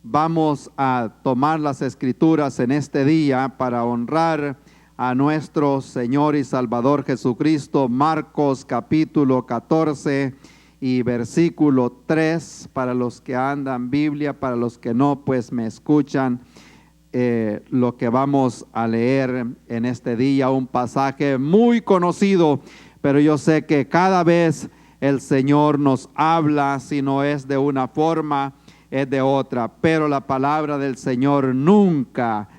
Vamos a tomar las escrituras en este día para honrar a nuestro Señor y Salvador Jesucristo. Marcos capítulo 14 y versículo 3, para los que andan Biblia, para los que no, pues me escuchan lo que vamos a leer en este día, un pasaje muy conocido, pero yo sé que cada vez el Señor nos habla, si no es de una forma, es de otra, pero la palabra del Señor nunca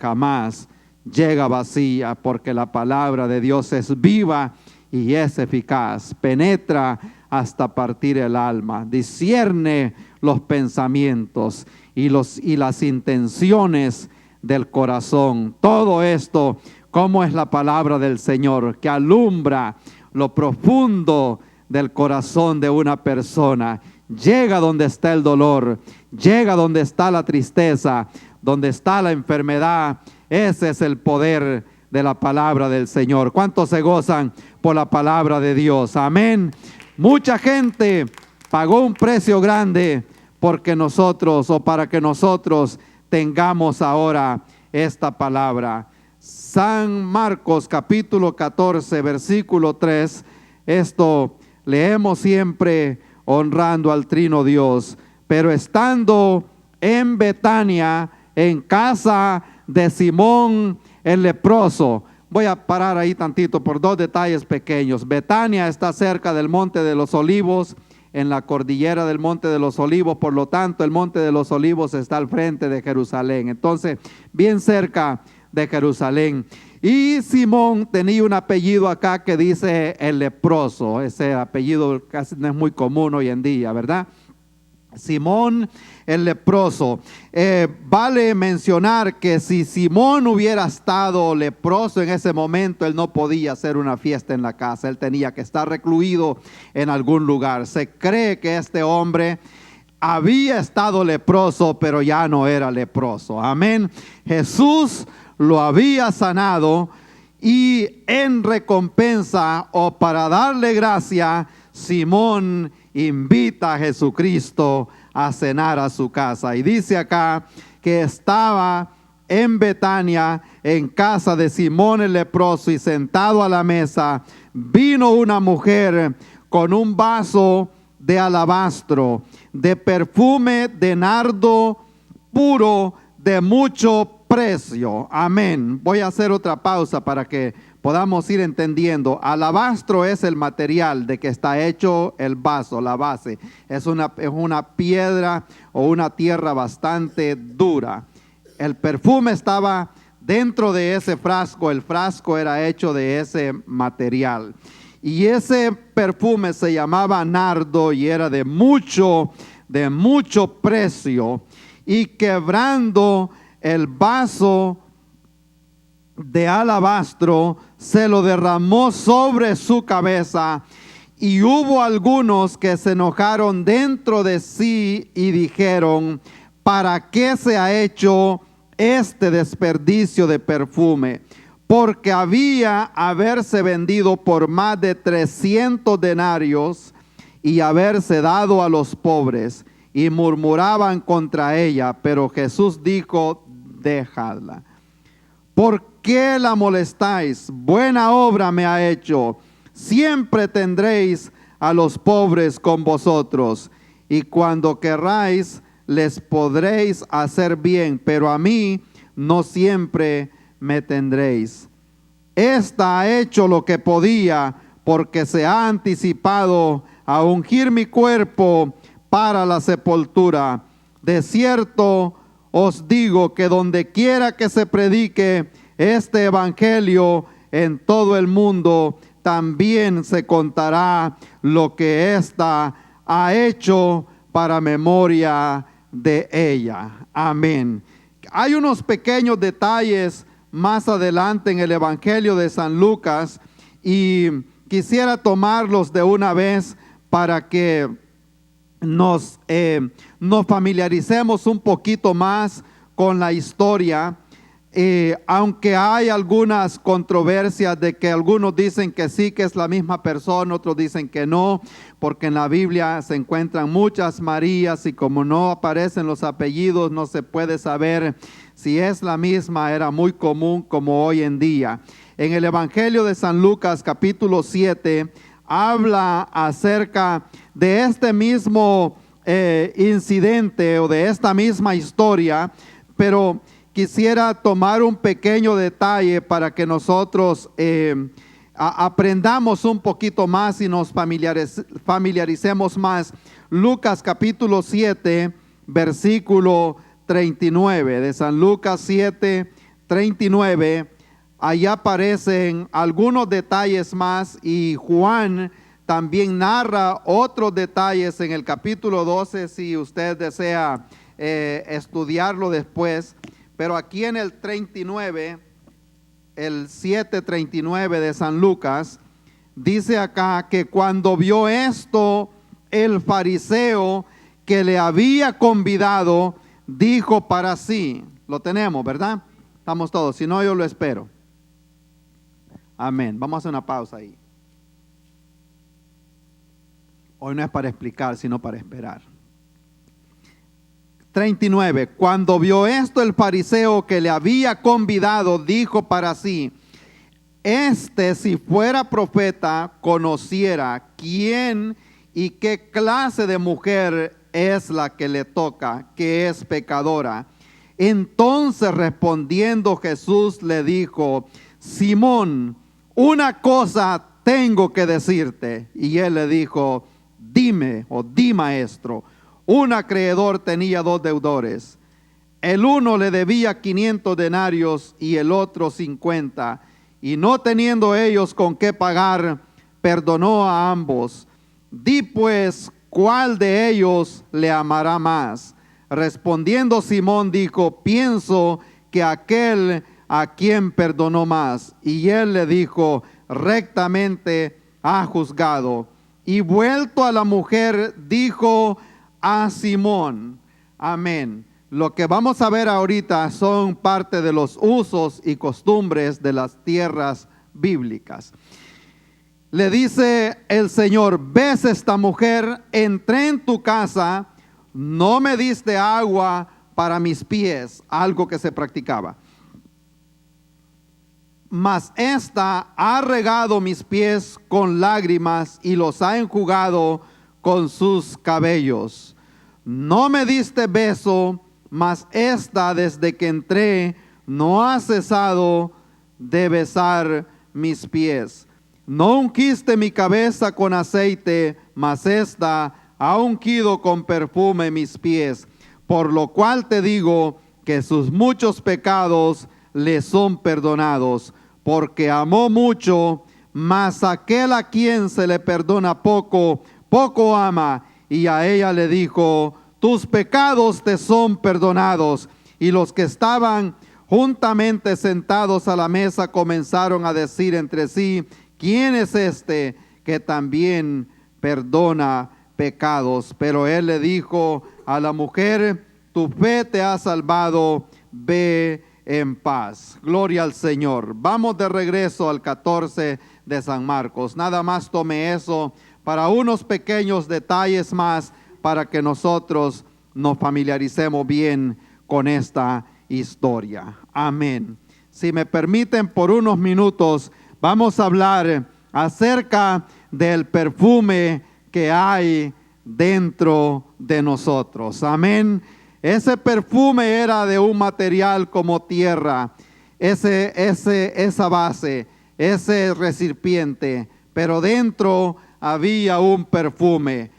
jamás llega vacía, porque la palabra de Dios es viva y es eficaz, penetra hasta partir el alma, discierne los pensamientos y las intenciones del corazón. Todo esto, como es la palabra del Señor, que alumbra lo profundo del corazón de una persona. Llega donde está el dolor, llega donde está la tristeza, donde está la enfermedad. Ese es el poder de la palabra del Señor. ¿Cuántos se gozan por la palabra de Dios? Amén. Mucha gente pagó un precio grande porque nosotros, o para que nosotros tengamos ahora esta palabra. San Marcos capítulo 14 versículo 3. Esto leemos siempre honrando al Trino Dios. Pero estando en Betania, en casa de Simón el leproso. Voy a parar ahí tantito por dos detalles pequeños. Betania está cerca del Monte de los Olivos, en la cordillera del Monte de los Olivos. Por lo tanto, el Monte de los Olivos está al frente de Jerusalén. Entonces, bien cerca de Jerusalén. Y Simón tenía un apellido acá que dice el leproso. Ese apellido casi no es muy común hoy en día, ¿verdad? Simón el leproso. Vale mencionar que si Simón hubiera estado leproso en ese momento, él no podía hacer una fiesta en la casa. Él tenía que estar recluido en algún lugar. Se cree que este hombre había estado leproso, pero ya no era leproso. Amén. Jesús lo había sanado y en recompensa o para darle gracia, Simón invita a Jesucristo a cenar a su casa. Y dice acá que estaba en Betania, en casa de Simón el leproso, y sentado a la mesa, vino una mujer con un vaso de alabastro, de perfume de nardo puro, de mucho precio. Amén. Voy a hacer otra pausa para que podamos ir entendiendo. Alabastro es el material de que está hecho el vaso, la base. Es una piedra o una tierra bastante dura. El perfume estaba dentro de ese frasco. El frasco era hecho de ese material. Y ese perfume se llamaba nardo y era de mucho precio. Y quebrando el vaso de alabastro, se lo derramó sobre su cabeza. Y hubo algunos que se enojaron dentro de sí y dijeron: ¿para qué se ha hecho este desperdicio de perfume? Porque había haberse vendido por más de 300 denarios y haberse dado a los pobres. Y murmuraban contra ella, pero Jesús dijo: dejadla. ¿Por qué la molestáis? Buena obra me ha hecho. Siempre tendréis a los pobres con vosotros, y cuando querráis les podréis hacer bien, pero a mí no siempre me tendréis. Esta ha hecho lo que podía, porque se ha anticipado a ungir mi cuerpo para la sepultura. De cierto os digo que donde quiera que se predique este evangelio en todo el mundo, también se contará lo que ésta ha hecho para memoria de ella. Amén. Hay unos pequeños detalles más adelante en el evangelio de San Lucas y quisiera tomarlos de una vez para que nos familiaricemos un poquito más con la historia. Aunque hay algunas controversias de que algunos dicen que sí, que es la misma persona, otros dicen que no, porque en la Biblia se encuentran muchas Marías y como no aparecen los apellidos, no se puede saber si es la misma. Era muy común como hoy en día. En el Evangelio de San Lucas, capítulo 7, habla acerca de este mismo incidente o de esta misma historia, pero quisiera tomar un pequeño detalle para que nosotros aprendamos un poquito más y nos familiaricemos más. Lucas capítulo 7, versículo 39, de San Lucas 7, 39, allá aparecen algunos detalles más y Juan también narra otros detalles en el capítulo 12 si usted desea estudiarlo después. Pero aquí en el 39, el 7:39 de San Lucas, dice acá que cuando vio esto, el fariseo que le había convidado, dijo para sí, lo tenemos, ¿verdad? Estamos todos, si no yo lo espero. Amén, vamos a hacer una pausa ahí. Hoy no es para explicar, sino para esperar. 39. Cuando vio esto, el fariseo que le había convidado dijo para sí: si fuera profeta, conociera quién y qué clase de mujer es la que le toca, que es pecadora. Entonces respondiendo Jesús le dijo: Simón, una cosa tengo que decirte. Y él le dijo: dime, o di, maestro. Un acreedor tenía 2 deudores. El uno le debía 500 denarios y el otro 50. Y no teniendo ellos con qué pagar, perdonó a ambos. Di pues, ¿cuál de ellos le amará más? Respondiendo Simón dijo: pienso que aquel a quien perdonó más. Y él le dijo: rectamente ha juzgado. Y vuelto a la mujer, dijo a Simón. Amén. Lo que vamos a ver ahorita son parte de los usos y costumbres de las tierras bíblicas. Le dice el Señor: ves esta mujer, entré en tu casa, no me diste agua para mis pies, algo que se practicaba, mas esta ha regado mis pies con lágrimas y los ha enjugado con sus cabellos. No me diste beso, mas esta desde que entré no ha cesado de besar mis pies. No ungiste mi cabeza con aceite, mas esta ha ungido con perfume mis pies. Por lo cual te digo que sus muchos pecados le son perdonados, porque amó mucho, mas aquel a quien se le perdona poco, poco ama. Y a ella le dijo: tus pecados te son perdonados. Y los que estaban juntamente sentados a la mesa comenzaron a decir entre sí: ¿quién es este que también perdona pecados? Pero él le dijo a la mujer: tu fe te ha salvado, ve en paz. Gloria al Señor. Vamos de regreso al 14 de San Marcos. Nada más tome eso para unos pequeños detalles más, para que nosotros nos familiaricemos bien con esta historia. Amén. Si me permiten por unos minutos, vamos a hablar acerca del perfume que hay dentro de nosotros. Amén. Ese perfume era de un material como tierra, esa base, ese recipiente, pero dentro había un perfume.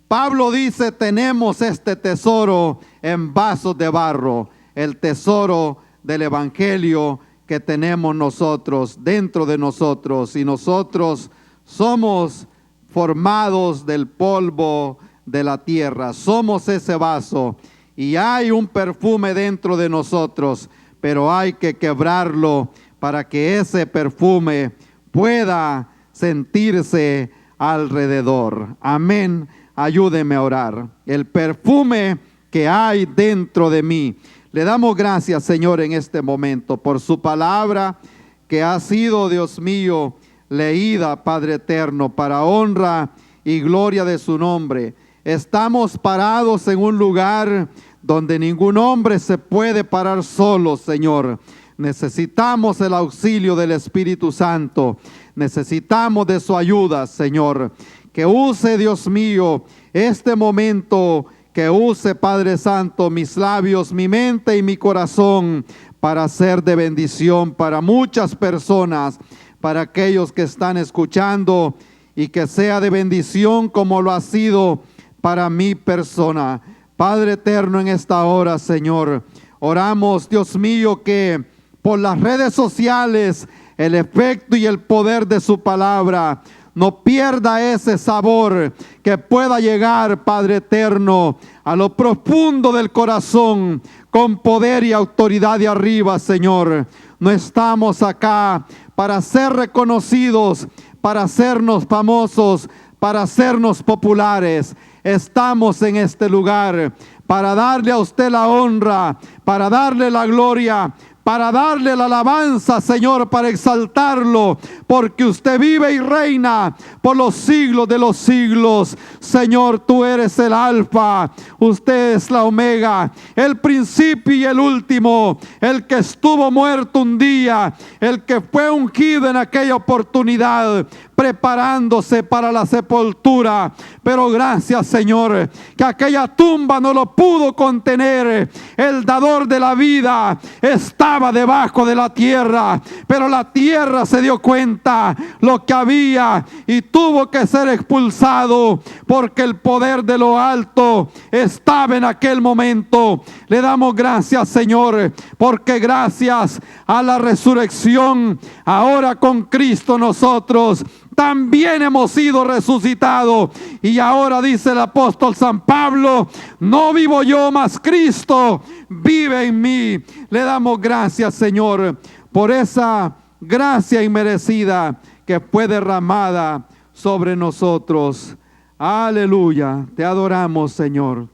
Pablo dice: tenemos este tesoro en vasos de barro, el tesoro del evangelio que tenemos nosotros, dentro de nosotros, y nosotros somos formados del polvo de la tierra, somos ese vaso, y hay un perfume dentro de nosotros, pero hay que quebrarlo para que ese perfume pueda sentirse alrededor. Amén. Ayúdeme a orar. El perfume que hay dentro de mí, Le damos gracias, Señor, en este momento por su palabra que ha sido, Dios mío, leída, Padre eterno, para honra y gloria de su nombre. Estamos parados en un lugar donde ningún hombre se puede parar solo, Señor. Necesitamos el auxilio del Espíritu Santo. Necesitamos de su ayuda, Señor. Que use, Dios mío, este momento, que use, Padre Santo, mis labios, mi mente y mi corazón para ser de bendición para muchas personas, para aquellos que están escuchando, y que sea de bendición como lo ha sido para mi persona. Padre eterno, en esta hora, Señor, oramos, Dios mío, que por las redes sociales el efecto y el poder de su palabra no pierda ese sabor, que pueda llegar, Padre eterno, a lo profundo del corazón, con poder y autoridad de arriba, Señor. No estamos acá para ser reconocidos, para hacernos famosos, para hacernos populares. Estamos en este lugar para darle a usted la honra, para darle la gloria, para darle la alabanza, Señor, para exaltarlo, porque usted vive y reina por los siglos de los siglos. Señor, tú eres el alfa, usted es la omega, el principio y el último, el que estuvo muerto un día, el que fue ungido en aquella oportunidad, preparándose para la sepultura. Pero gracias, Señor, que aquella tumba no lo pudo contener. El dador de la vida estaba debajo de la tierra, pero la tierra se dio cuenta lo que había y tuvo que ser expulsado, porque el poder de lo alto estaba en aquel momento. Le damos gracias, Señor, porque gracias a la resurrección, ahora con Cristo nosotros también hemos sido resucitados. Y ahora dice el apóstol San Pablo: no vivo yo, mas Cristo vive en mí. Le damos gracias, Señor, por esa gracia inmerecida que fue derramada sobre nosotros. Aleluya, te adoramos, Señor.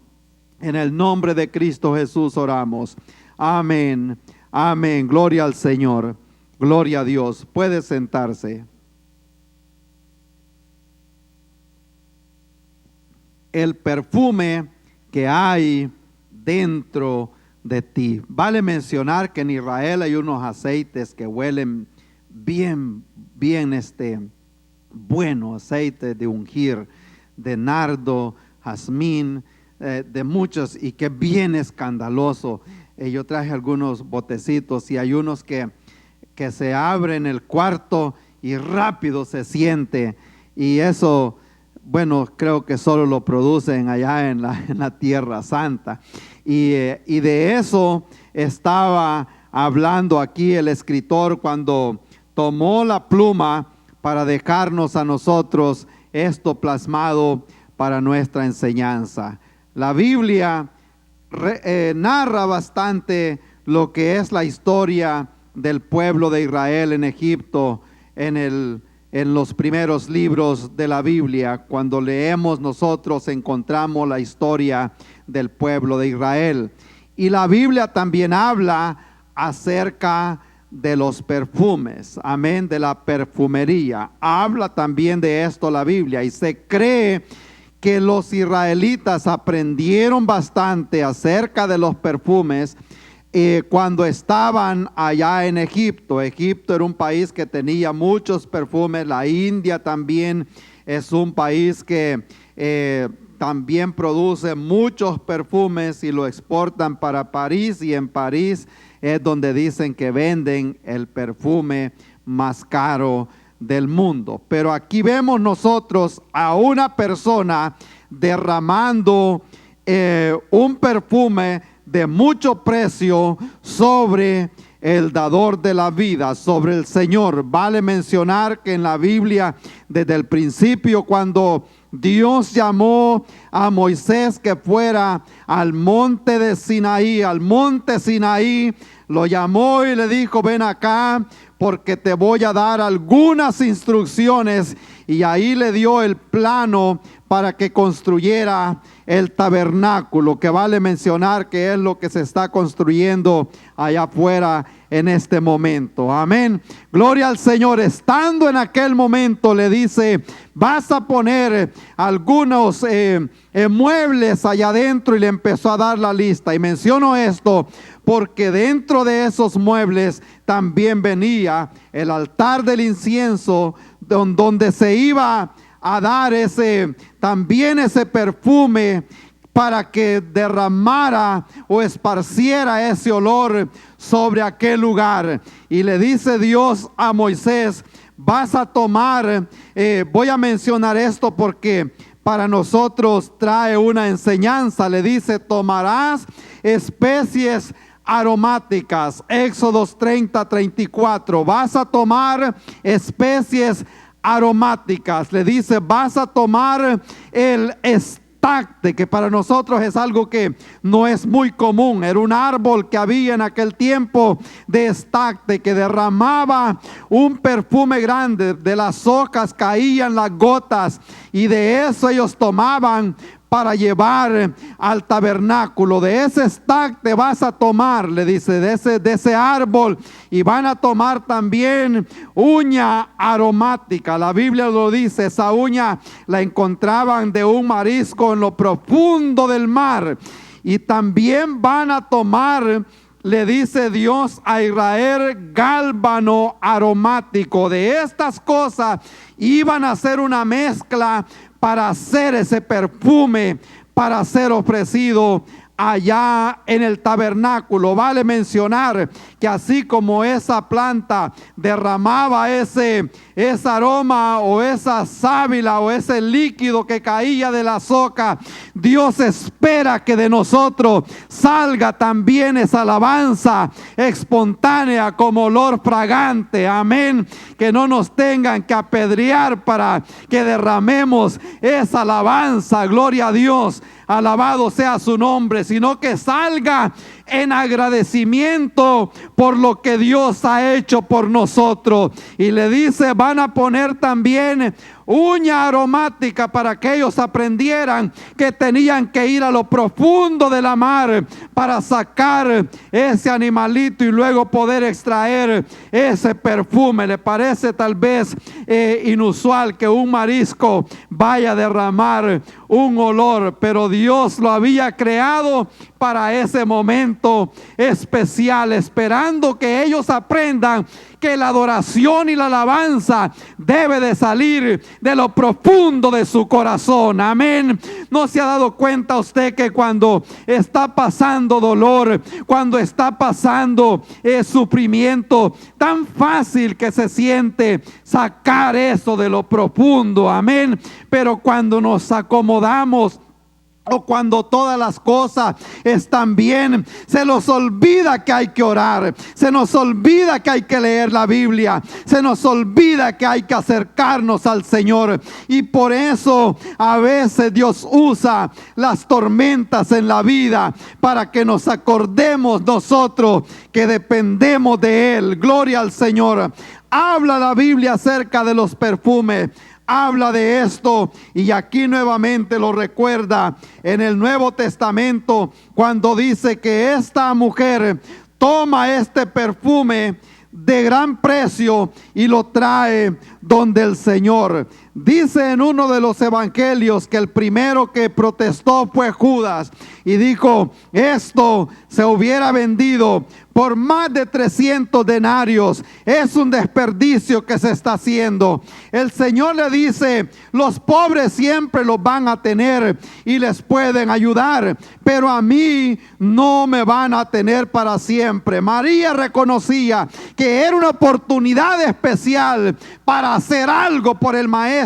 En el nombre de Cristo Jesús oramos. Amén, amén. Gloria al Señor, gloria a Dios. Puede sentarse. El perfume que hay dentro de ti. Vale mencionar que en Israel hay unos aceites que huelen bien bueno, aceite de ungir, de nardo, jazmín, de muchos, y que es bien escandaloso. Yo traje algunos botecitos y hay unos que se abren el cuarto y rápido se siente, y eso, bueno, creo que solo lo producen allá en la Tierra Santa. Y de eso estaba hablando aquí el escritor cuando tomó la pluma para dejarnos a nosotros esto plasmado para nuestra enseñanza. La Biblia narra bastante lo que es la historia del pueblo de Israel en Egipto en los primeros libros de la Biblia. Cuando leemos nosotros encontramos la historia del pueblo de Israel. Y la Biblia también habla acerca de los perfumes, amén, de la perfumería. Habla también de esto la Biblia, y se cree que los israelitas aprendieron bastante acerca de los perfumes cuando estaban allá en Egipto. Egipto era un país que tenía muchos perfumes. La India también es un país que también produce muchos perfumes y lo exportan para París, y en París es donde dicen que venden el perfume más caro del mundo. Pero aquí vemos nosotros a una persona derramando un perfume de mucho precio sobre el dador de la vida, sobre el Señor. Vale mencionar que en la Biblia, desde el principio, cuando Dios llamó a Moisés que fuera al monte de Sinaí, lo llamó y le dijo: ven acá, porque te voy a dar algunas instrucciones. y ahí le dio el plano para que construyera el tabernáculo, que vale mencionar que es lo que se está construyendo allá afuera en este momento. Amén. Gloria al Señor. Estando en aquel momento, le dice: vas a poner algunos muebles allá adentro, y le empezó a dar la lista. Y menciono esto porque dentro de esos muebles también venía el altar del incienso, donde se iba a dar también ese perfume, para que derramara o esparciera ese olor sobre aquel lugar. Y le dice Dios a Moisés: vas a tomar, voy a mencionar esto porque para nosotros trae una enseñanza. Le dice: tomarás especies aromáticas. Éxodos 30:34. Vas a tomar especies aromáticas. Le dice: vas a tomar el estacte, que para nosotros es algo que no es muy común. Era un árbol que había en aquel tiempo de estacte, que derramaba un perfume grande. De las hojas caían las gotas, y de eso ellos tomaban para llevar al tabernáculo. De ese estacte vas a tomar, le dice, de ese árbol. Y van a tomar también uña aromática. La Biblia lo dice: esa uña la encontraban de un marisco en lo profundo del mar. Y también van a tomar, le dice Dios a Israel, gálbano aromático. De estas cosas iban a hacer una mezcla para hacer ese perfume, para ser ofrecido allá en el tabernáculo. Vale mencionar que así como esa planta derramaba ese aroma, o esa sábila, o ese líquido que caía de la soca, Dios espera que de nosotros salga también esa alabanza espontánea como olor fragante. Amén. Que no nos tengan que apedrear para que derramemos esa alabanza. Gloria a Dios. Alabado sea su nombre, sino que salga en agradecimiento por lo que Dios ha hecho por nosotros. Y le dice: van a poner también uña aromática, para que ellos aprendieran que tenían que ir a lo profundo de la mar para sacar ese animalito y luego poder extraer ese perfume. Le parece tal vez inusual que un marisco vaya a derramar un olor, pero Dios lo había creado para ese momento especial, esperando que ellos aprendan que la adoración y la alabanza debe de salir de lo profundo de su corazón. Amén. ¿No se ha dado cuenta usted que cuando está pasando dolor, cuando está pasando sufrimiento, tan fácil que se siente sacar eso de lo profundo? Amén. Pero cuando nos acomodamos, o cuando todas las cosas están bien, se nos olvida que hay que orar, se nos olvida que hay que leer la Biblia, se nos olvida que hay que acercarnos al Señor. Y por eso a veces Dios usa las tormentas en la vida, para que nos acordemos nosotros que dependemos de Él. Gloria al Señor. Habla la Biblia acerca de los perfumes. Habla de esto, y aquí nuevamente lo recuerda en el Nuevo Testamento, cuando dice que esta mujer toma este perfume de gran precio y lo trae donde el Señor. Dice en uno de los evangelios que el primero que protestó fue Judas, y dijo: esto se hubiera vendido por más de 300 denarios. Es un desperdicio que se está haciendo. El Señor le dice: los pobres siempre los van a tener y les pueden ayudar, pero a mí no me van a tener para siempre. María reconocía que era una oportunidad especial para hacer algo por el maestro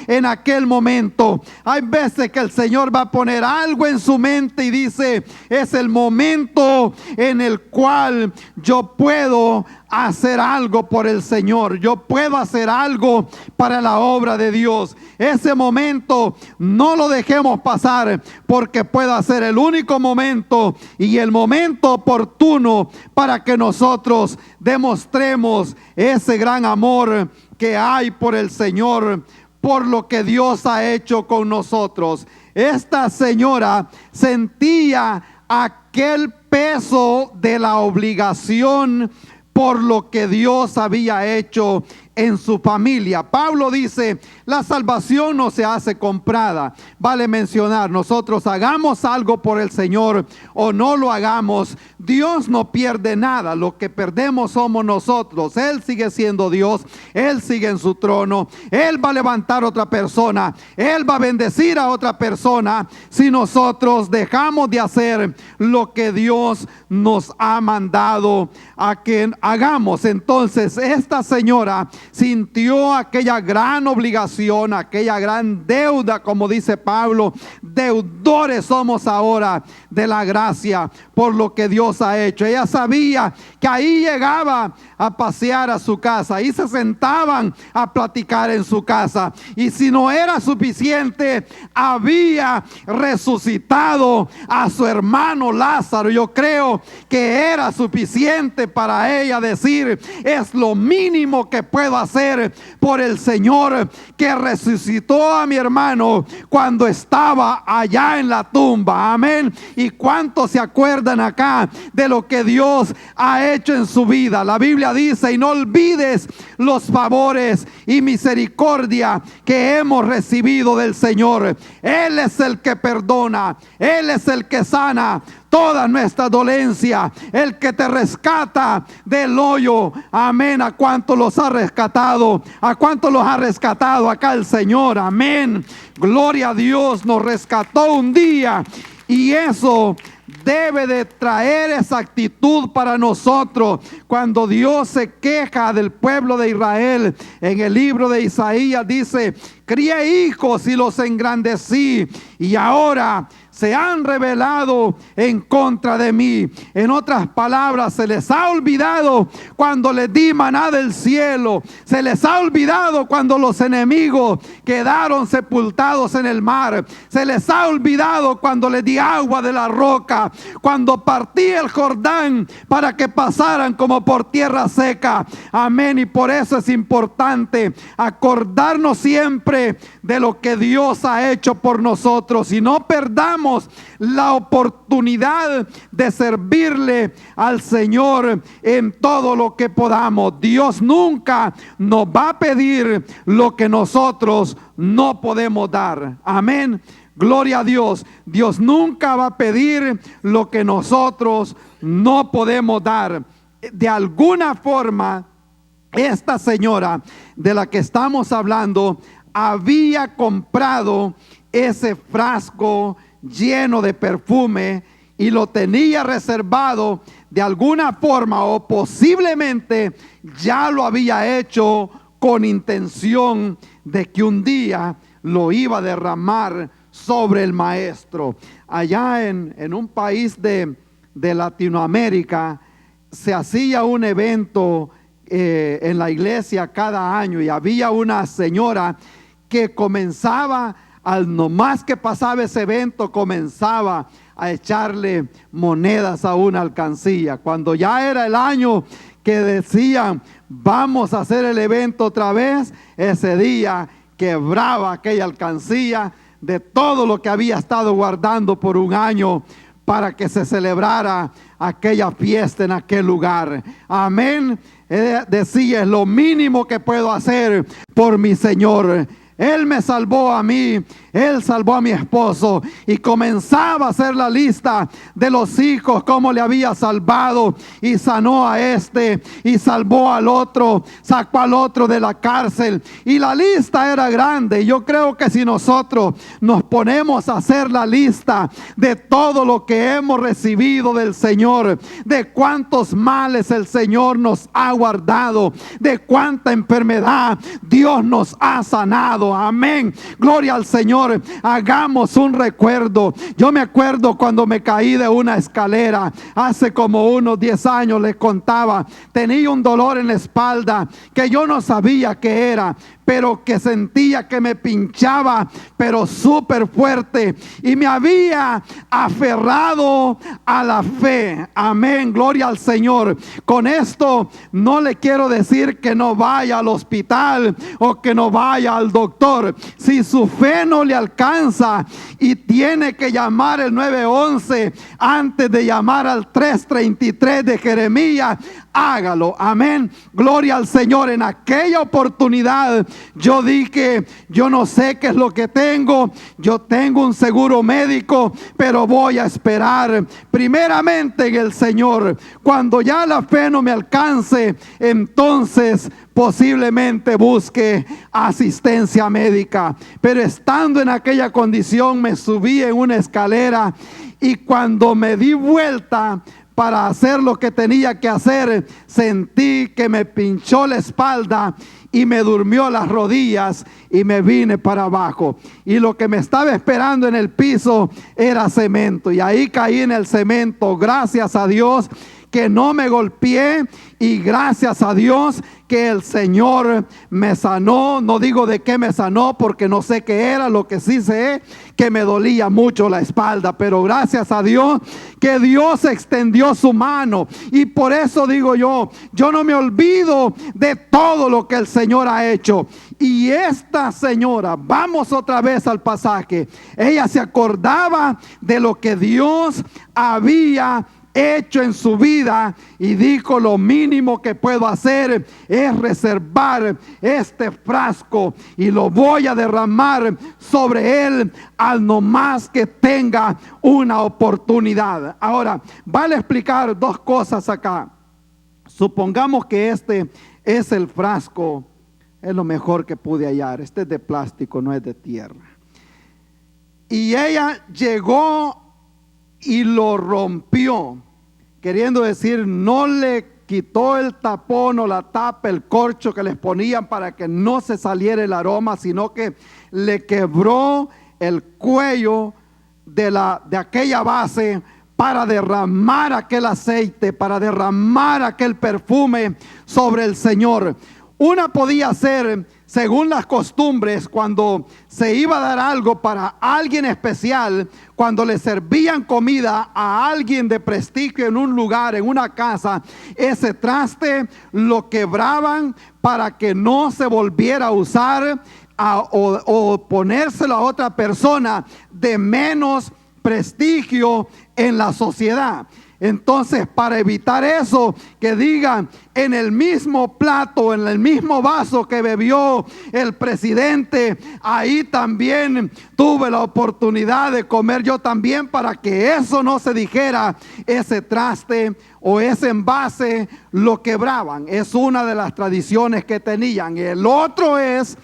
en aquel momento. Hay veces que el Señor va a poner algo en su mente y dice: es el momento en el cual yo puedo hacer algo por el Señor, yo puedo hacer algo para la obra de Dios. Ese momento no lo dejemos pasar, porque puede ser el único momento y el momento oportuno para que nosotros demostremos ese gran amor que hay por el Señor, por lo que Dios ha hecho con nosotros. Esta señora sentía aquel peso de la obligación por lo que Dios había hecho en su familia. Pablo dice, la salvación no se hace comprada. Vale mencionar, nosotros hagamos algo por el Señor o no lo hagamos, Dios no pierde nada. Lo que perdemos somos nosotros. Él sigue siendo Dios, Él sigue en su trono, Él va a levantar a otra persona, Él va a bendecir a otra persona si nosotros dejamos de hacer lo que Dios nos ha mandado a que hagamos. Entonces esta señora sintió aquella gran obligación, aquella gran deuda, como dice Pablo, deudores somos ahora de la gracia por lo que Dios ha hecho. Ella sabía que ahí llegaba a pasear a su casa, ahí se sentaban a platicar en su casa, y si no era suficiente, había resucitado a su hermano Lázaro. Yo creo que era suficiente para ella decir, es lo mínimo que puedo hacer por el Señor que resucitó a mi hermano cuando estaba allá en la tumba. Amén. ¿Y cuántos se acuerdan acá de lo que Dios ha hecho en su vida? La Biblia dice, y no olvides los favores y misericordia que hemos recibido del Señor. Él es el que perdona, Él es el que sana toda nuestra dolencia, el que te rescata del hoyo. Amén. ¿A cuántos los ha rescatado? ¿A cuántos los ha rescatado acá el Señor? Amén. Gloria a Dios. Nos rescató un día, y eso debe de traer esa actitud para nosotros. Cuando Dios se queja del pueblo de Israel, en el libro de Isaías dice, crié hijos y los engrandecí, y ahora se han rebelado en contra de mí. En otras palabras, se les ha olvidado cuando les di maná del cielo. Se les ha olvidado cuando los enemigos quedaron sepultados en el mar. Se les ha olvidado cuando les di agua de la roca, cuando partí el Jordán para que pasaran como por tierra seca. Amén. Y por eso es importante acordarnos siempre de lo que Dios ha hecho por nosotros, y no perdamos la oportunidad de servirle al Señor en todo lo que podamos. Dios nunca nos va a pedir lo que nosotros no podemos dar. Amén. Gloria a Dios. Dios nunca va a pedir lo que nosotros no podemos dar. De alguna forma, esta señora de la que estamos hablando había comprado ese frasco lleno de perfume y lo tenía reservado de alguna forma, o posiblemente ya lo había hecho con intención de que un día lo iba a derramar sobre el maestro. Allá en un país de Latinoamérica se hacía un evento en la iglesia cada año, y había una señora que comenzaba, al nomás que pasaba ese evento, comenzaba a echarle monedas a una alcancía. Cuando ya era el año que decían, vamos a hacer el evento otra vez, ese día quebraba aquella alcancía de todo lo que había estado guardando por un año para que se celebrara aquella fiesta en aquel lugar. Amén. Decía, es lo mínimo que puedo hacer por mi Señor. Él me salvó a mí, Él salvó a mi esposo, y comenzaba a hacer la lista de los hijos, cómo le había salvado, y sanó a este, y salvó al otro, sacó al otro de la cárcel, y la lista era grande. Yo creo que si nosotros nos ponemos a hacer la lista de todo lo que hemos recibido del Señor, de cuántos males el Señor nos ha guardado, de cuánta enfermedad Dios nos ha sanado. Amén. Gloria al Señor. Hagamos un recuerdo. Yo me acuerdo cuando me caí de una escalera hace como unos 10 años, les contaba. Tenía un dolor en la espalda que yo no sabía qué era, pero que sentía que me pinchaba, pero súper fuerte, y me había aferrado a la fe. Amén, gloria al Señor. Con esto no le quiero decir que no vaya al hospital o que no vaya al doctor. Si su fe no le alcanza y tiene que llamar el 911 antes de llamar al 333 de Jeremías, hágalo. Amén, gloria al Señor. En aquella oportunidad yo dije, yo no sé qué es lo que tengo, yo tengo un seguro médico, pero voy a esperar primeramente en el Señor. Cuando ya la fe no me alcance, entonces posiblemente busque asistencia médica. Pero estando en aquella condición, me subí en una escalera, y cuando me di vuelta para hacer lo que tenía que hacer, sentí que me pinchó la espalda y me durmió las rodillas, y me vine para abajo, y lo que me estaba esperando en el piso era cemento, y ahí caí en el cemento. Gracias a Dios que no me golpeé, y gracias a Dios que el Señor me sanó. No digo de qué me sanó porque no sé qué era. Lo que sí sé que me dolía mucho la espalda, pero gracias a Dios que Dios extendió su mano. Y por eso digo yo no me olvido de todo lo que el Señor ha hecho. Y esta señora, vamos otra vez al pasaje, ella se acordaba de lo que Dios había hecho en su vida, y dijo: lo mínimo que puedo hacer es reservar este frasco y lo voy a derramar sobre él al no más que tenga una oportunidad. Ahora, vale explicar dos cosas acá. Supongamos que este es el frasco, es lo mejor que pude hallar. Este es de plástico, no es de tierra. Y ella llegó y lo rompió, queriendo decir, no le quitó el tapón o la tapa, el corcho que les ponían para que no se saliera el aroma, sino que le quebró el cuello de aquella base para derramar aquel aceite, para derramar aquel perfume sobre el Señor. Una podía ser, según las costumbres, cuando se iba a dar algo para alguien especial, cuando le servían comida a alguien de prestigio en un lugar, en una casa, ese traste lo quebraban para que no se volviera a usar o ponérselo a otra persona de menos prestigio en la sociedad. Entonces, para evitar eso, que digan, en el mismo plato, en el mismo vaso que bebió el presidente, ahí también tuve la oportunidad de comer yo también, para que eso no se dijera, ese traste o ese envase lo quebraban. Es una de las tradiciones que tenían. El otro es,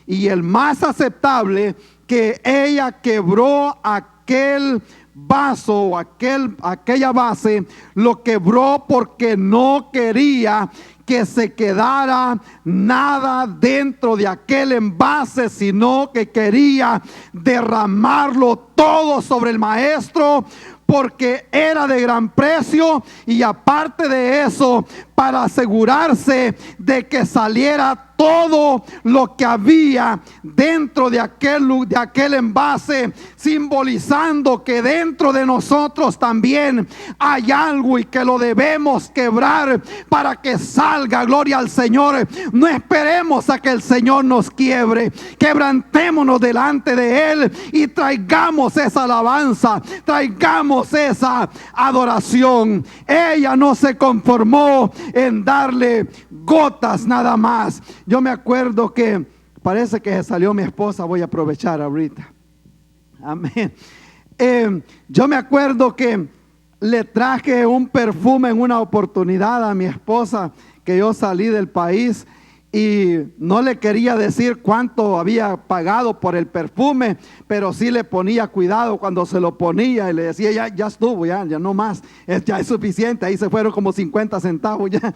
y el más aceptable, que ella quebró aquel vaso o aquella base, lo quebró porque no quería que se quedara nada dentro de aquel envase, sino que quería derramarlo todo sobre el maestro, porque era de gran precio, y aparte de eso, para asegurarse de que saliera todo lo que había dentro de aquel envase, simbolizando que dentro de nosotros también hay algo y que lo debemos quebrar para que salga. Gloria al Señor. No esperemos a que el Señor nos quiebre, quebrantémonos delante de Él y traigamos esa alabanza, traigamos esa adoración. Ella no se conformó en darle gotas nada más. Yo me acuerdo que, parece que se salió mi esposa, voy a aprovechar ahorita. Amén. Yo me acuerdo que le traje un perfume en una oportunidad a mi esposa, que yo salí del país y no le quería decir cuánto había pagado por el perfume, pero sí le ponía cuidado cuando se lo ponía, y le decía: ya estuvo, ya no más, ya es suficiente. Ahí se fueron como 50 centavos ya.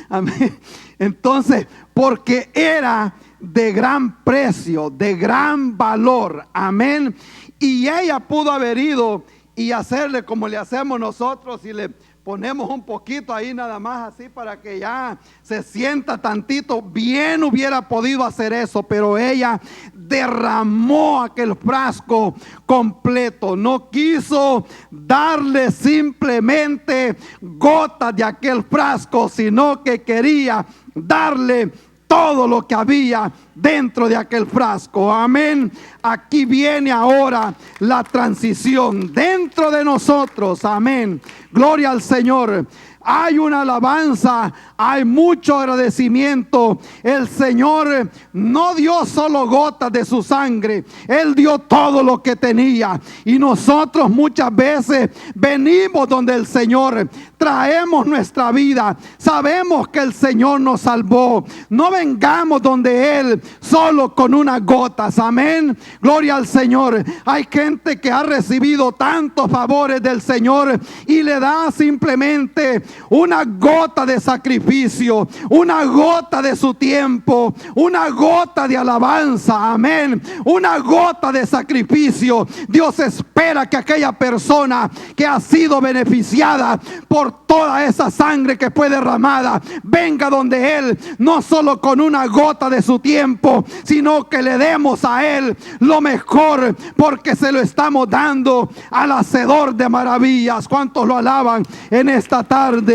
Amén. Entonces, porque era de gran precio, de gran valor. Amén. Y ella pudo haber ido y hacerle como le hacemos nosotros, y le ponemos un poquito ahí nada más así para que ya se sienta tantito. Bien hubiera podido hacer eso, pero ella derramó aquel frasco completo. No quiso darle simplemente gotas de aquel frasco, sino que quería darle todo lo que había dentro de aquel frasco. Amén. Aquí viene ahora la transición dentro de nosotros. Amén. Gloria al Señor. Hay una alabanza, hay mucho agradecimiento. El Señor no dio solo gotas de su sangre, Él dio todo lo que tenía. Y nosotros muchas veces venimos donde el Señor, traemos nuestra vida, sabemos que el Señor nos salvó. No vengamos donde Él solo con unas gotas. Amén. Gloria al Señor. Hay gente que ha recibido tantos favores del Señor y le da simplemente una gota de sacrificio, una gota de su tiempo, una gota de alabanza. Amén. Una gota de sacrificio. Dios espera que aquella persona que ha sido beneficiada por toda esa sangre que fue derramada venga donde Él, no solo con una gota de su tiempo, sino que le demos a Él lo mejor, porque se lo estamos dando al hacedor de maravillas. ¿Cuántos lo alaban en esta tarde?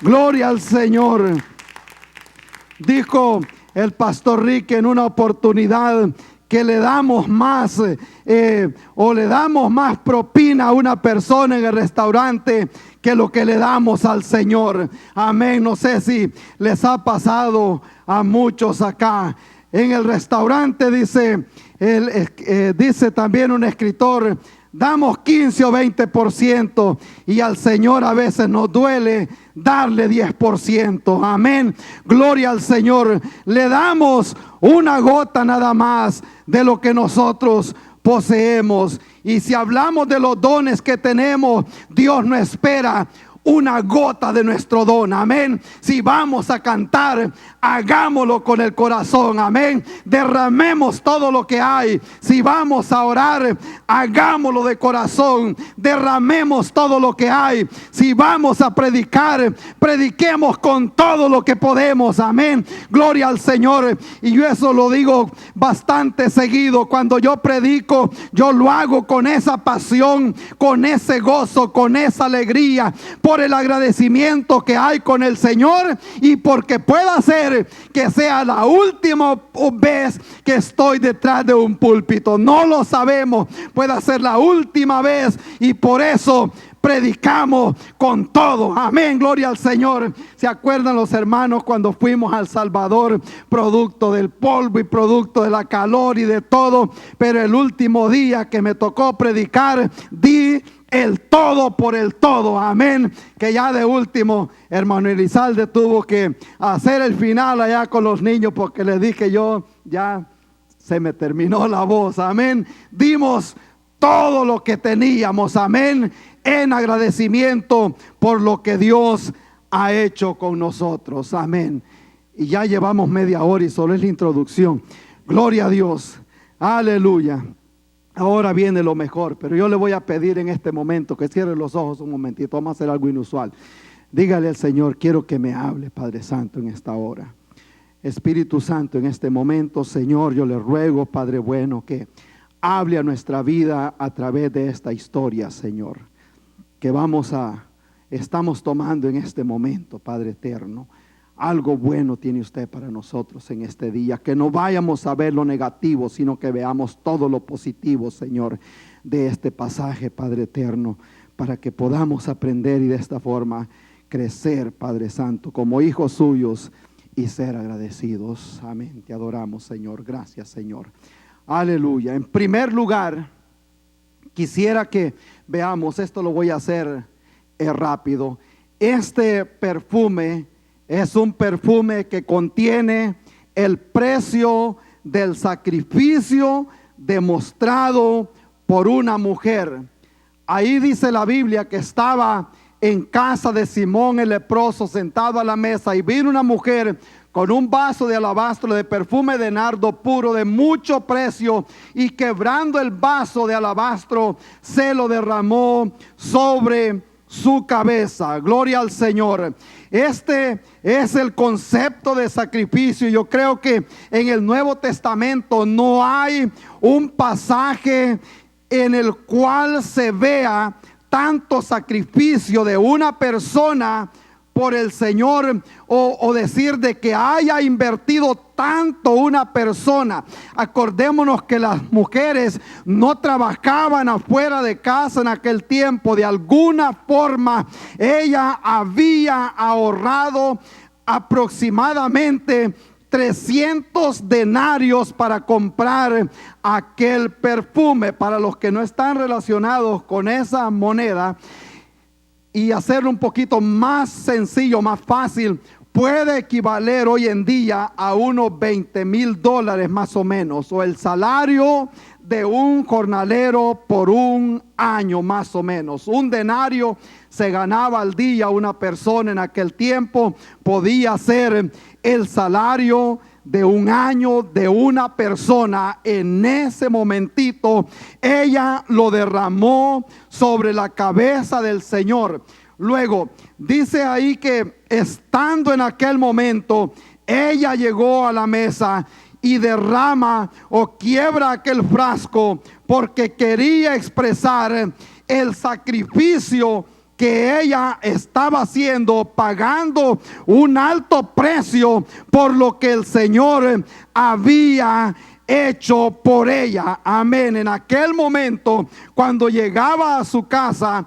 Gloria al Señor. Dijo el pastor Rick en una oportunidad que le damos más o le damos más propina a una persona en el restaurante que lo que le damos al Señor. Amén. No sé si les ha pasado a muchos acá. En el restaurante dice también un escritor, damos 15 o 20% y al Señor a veces nos duele darle 10%. Amén. Gloria al Señor. Le damos una gota nada más de lo que nosotros poseemos. Y si hablamos de los dones que tenemos, Dios no espera una gota de nuestro don. Amén. Si vamos a cantar, hagámoslo con el corazón. Amén. Derramemos todo lo que hay. Si vamos a orar, hagámoslo de corazón. Derramemos todo lo que hay. Si vamos a predicar, prediquemos con todo lo que podemos. Amén. Gloria al Señor. Y yo eso lo digo bastante seguido. Cuando yo predico, yo lo hago con esa pasión, con ese gozo, con esa alegría, por el agradecimiento que hay con el Señor y porque pueda ser que sea la última vez que estoy detrás de un púlpito. No lo sabemos, puede ser la última vez y por eso predicamos con todo. Amén, gloria al Señor. ¿Se acuerdan los hermanos cuando fuimos a El Salvador? Producto del polvo y producto de la calor y de todo, pero el último día que me tocó predicar, di el todo por el todo. Amén. Que ya de último, hermano Elizalde tuvo que hacer el final allá con los niños porque les dije yo, ya se me terminó la voz. Amén. Dimos todo lo que teníamos. Amén. En agradecimiento por lo que Dios ha hecho con nosotros. Amén. Y ya llevamos media hora y solo es la introducción. Gloria a Dios. Aleluya. Ahora viene lo mejor, pero yo le voy a pedir en este momento que cierre los ojos un momentito. Vamos a hacer algo inusual. Dígale al Señor, quiero que me hable, Padre Santo, en esta hora. Espíritu Santo, en este momento, Señor, yo le ruego, Padre bueno, que hable a nuestra vida a través de esta historia, Señor, que estamos tomando en este momento, Padre eterno. Algo bueno tiene usted para nosotros en este día. Que no vayamos a ver lo negativo, sino que veamos todo lo positivo, Señor, de este pasaje, Padre eterno, para que podamos aprender y de esta forma crecer, Padre Santo, como hijos suyos y ser agradecidos. Amén. Te adoramos, Señor. Gracias, Señor. Aleluya. En primer lugar, quisiera que veamos, esto lo voy a hacer rápido. Este perfume es un perfume que contiene el precio del sacrificio demostrado por una mujer. Ahí dice la Biblia que estaba en casa de Simón el leproso sentado a la mesa y vino una mujer con un vaso de alabastro de perfume de nardo puro de mucho precio y quebrando el vaso de alabastro se lo derramó sobre su cabeza. Gloria al Señor. Este es el concepto de sacrificio. Yo creo que en el Nuevo Testamento no hay un pasaje en el cual se vea tanto sacrificio de una persona por el Señor, o decir de que haya invertido tanto una persona. Acordémonos que las mujeres no trabajaban afuera de casa en aquel tiempo. De alguna forma ella había ahorrado aproximadamente 300 denarios para comprar aquel perfume. Para los que no están relacionados con esa moneda, y hacerlo un poquito más sencillo, más fácil, puede equivaler hoy en día a unos $20,000 más o menos, o el salario de un jornalero por un año más o menos. Un denario se ganaba al día. Una persona en aquel tiempo podía ser el salario de un año de una persona. En ese momentito ella lo derramó sobre la cabeza del Señor. Luego dice ahí que estando en aquel momento, ella llegó a la mesa y derrama o quiebra aquel frasco, porque quería expresar el sacrificio que ella estaba haciendo, pagando un alto precio por lo que el Señor había hecho por ella. Amén. En aquel momento, cuando llegaba a su casa,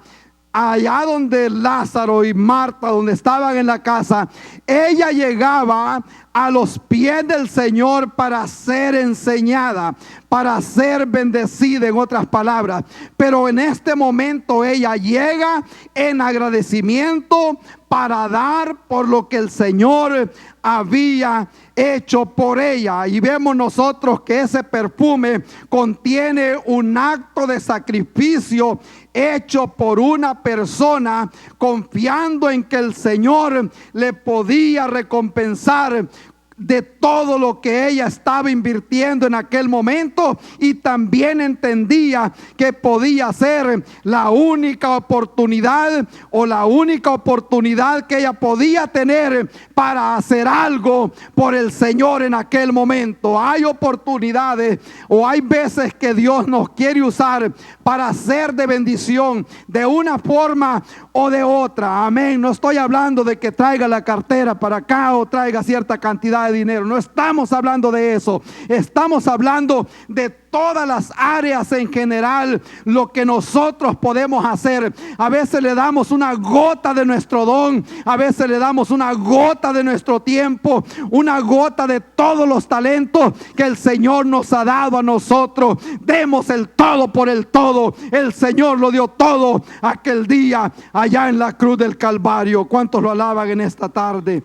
allá donde Lázaro y Marta, donde estaban en la casa, ella llegaba a los pies del Señor para ser enseñada, para ser bendecida, en otras palabras. Pero en este momento ella llega en agradecimiento para dar por lo que el Señor había hecho por ella. Y vemos nosotros que ese perfume contiene un acto de sacrificio hecho por una persona, confiando en que el Señor le podía recompensar de todo lo que ella estaba invirtiendo en aquel momento, y también entendía que podía ser la única oportunidad, o la única oportunidad que ella podía tener para hacer algo por el Señor en aquel momento. Hay oportunidades, o hay veces que Dios nos quiere usar para ser de bendición de una forma o de otra. Amén. No estoy hablando de que traiga la cartera para acá o traiga cierta cantidad de dinero. No estamos hablando de eso. Estamos hablando de todas las áreas en general, lo que nosotros podemos hacer. A veces le damos una gota de nuestro don, a veces le damos una gota de nuestro tiempo, una gota de todos los talentos que el Señor nos ha dado a nosotros. Demos el todo por el todo. El Señor lo dio todo aquel día allá en la cruz del Calvario. ¿Cuántos lo alaban en esta tarde?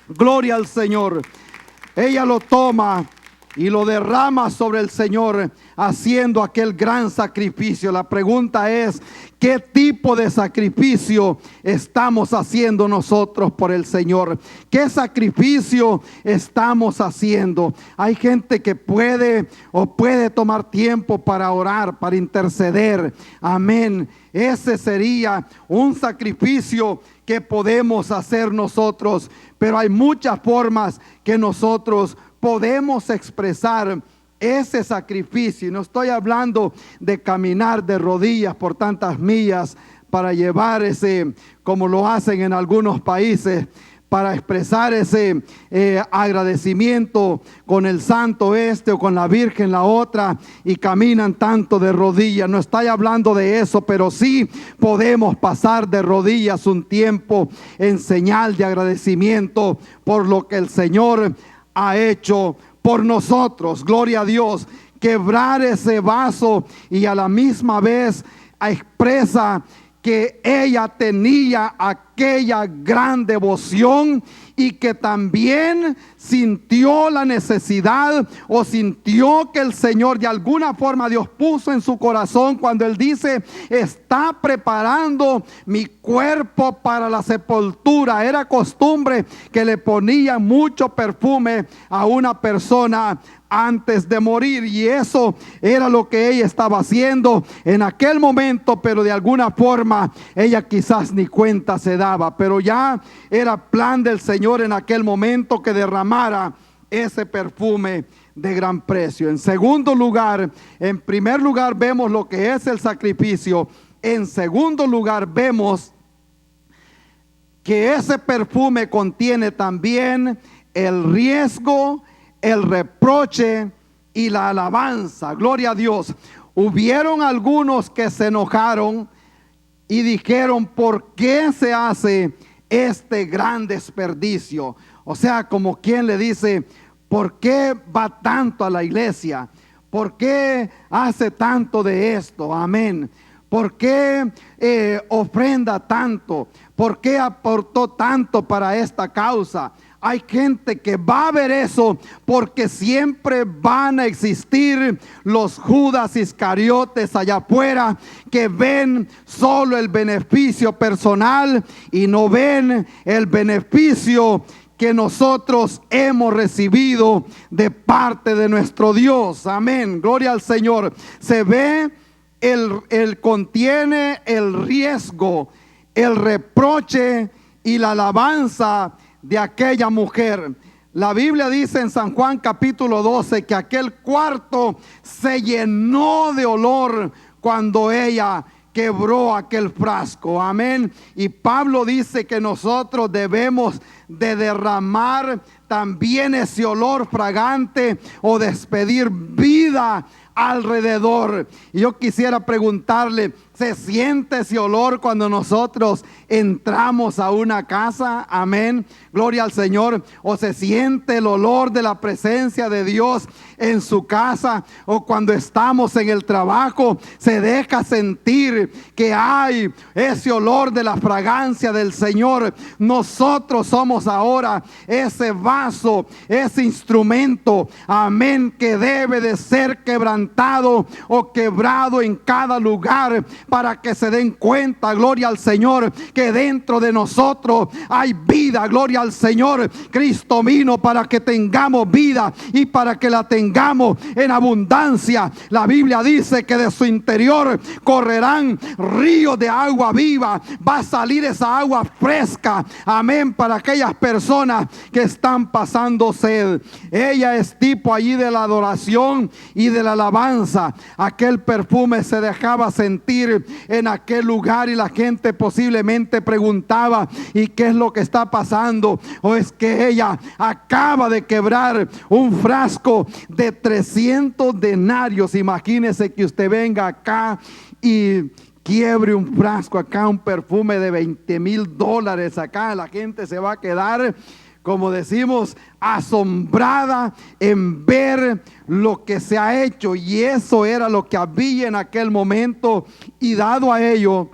Gloria al Señor. Ella lo toma y lo derrama sobre el Señor, haciendo aquel gran sacrificio. La pregunta es: ¿qué tipo de sacrificio estamos haciendo nosotros por el Señor? ¿Qué sacrificio estamos haciendo? Hay gente que puede tomar tiempo para orar, para interceder. Amén. Ese sería un sacrificio que podemos hacer nosotros, pero hay muchas formas que nosotros podemos expresar ese sacrificio. Y no estoy hablando de caminar de rodillas por tantas millas para llevar ese, como lo hacen en algunos países, para expresar ese agradecimiento con el santo este o con la virgen la otra, y caminan tanto de rodillas. No estoy hablando de eso, pero sí podemos pasar de rodillas un tiempo en señal de agradecimiento por lo que el Señor ha hecho por nosotros. Gloria a Dios. Quebrar ese vaso, y a la misma vez expresa que ella tenía aquella gran devoción y que también sintió la necesidad o sintió que el Señor de alguna forma Dios puso en su corazón cuando Él dice: está preparando mi cuerpo para la sepultura. Era costumbre que le ponían mucho perfume a una persona antes de morir, y eso era lo que ella estaba haciendo en aquel momento, pero de alguna forma ella quizás ni cuenta se daba, pero ya era plan del Señor en aquel momento que derramara ese perfume de gran precio. En segundo lugar, en primer lugar vemos lo que es el sacrificio. En segundo lugar vemos que ese perfume contiene también el riesgo, el reproche y la alabanza. Gloria a Dios. Hubieron algunos que se enojaron y dijeron: ¿por qué se hace este gran desperdicio? O sea, como quien le dice: ¿por qué va tanto a la iglesia? ¿Por qué hace tanto de esto? Amén. ¿Por qué ofrenda tanto? ¿Por qué aportó tanto para esta causa? Hay gente que va a ver eso, porque siempre van a existir los Judas Iscariotes allá afuera que ven solo el beneficio personal y no ven el beneficio que nosotros hemos recibido de parte de nuestro Dios. Amén, gloria al Señor. Se ve contiene el riesgo, el reproche y la alabanza de aquella mujer. La Biblia dice en San Juan capítulo 12 que aquel cuarto se llenó de olor cuando ella quebró aquel frasco. Amén. Y Pablo dice que nosotros debemos de derramar también ese olor fragante o despedir vida alrededor. Y yo quisiera preguntarle: ¿se siente ese olor cuando nosotros entramos a una casa? Amén, gloria al Señor. ¿O se siente el olor de la presencia de Dios en su casa? O cuando estamos en el trabajo, se deja sentir que hay ese olor de la fragancia del Señor. Nosotros somos ahora ese vaso, ese instrumento, amén, que debe de ser quebrantado o quebrado en cada lugar, para que se den cuenta, gloria al Señor, que dentro de nosotros hay vida. Gloria al Señor. Cristo vino para que tengamos vida y para que la tengamos en abundancia. La Biblia dice que de su interior correrán ríos de agua viva. Va a salir esa agua fresca, amén, para aquellas personas que están pasando sed. Ella es tipo allí de la adoración y de la alabanza. Aquel perfume se dejaba sentir en aquel lugar y la gente posiblemente preguntaba: ¿y qué es lo que está pasando? O es que ella acaba de quebrar un frasco de 300 denarios. Imagínese que usted venga acá y quiebre un frasco acá, un perfume de $20,000 acá. La gente se va a quedar, como decimos, asombrada en ver lo que se ha hecho. Y eso era lo que había en aquel momento. Y dado a ello,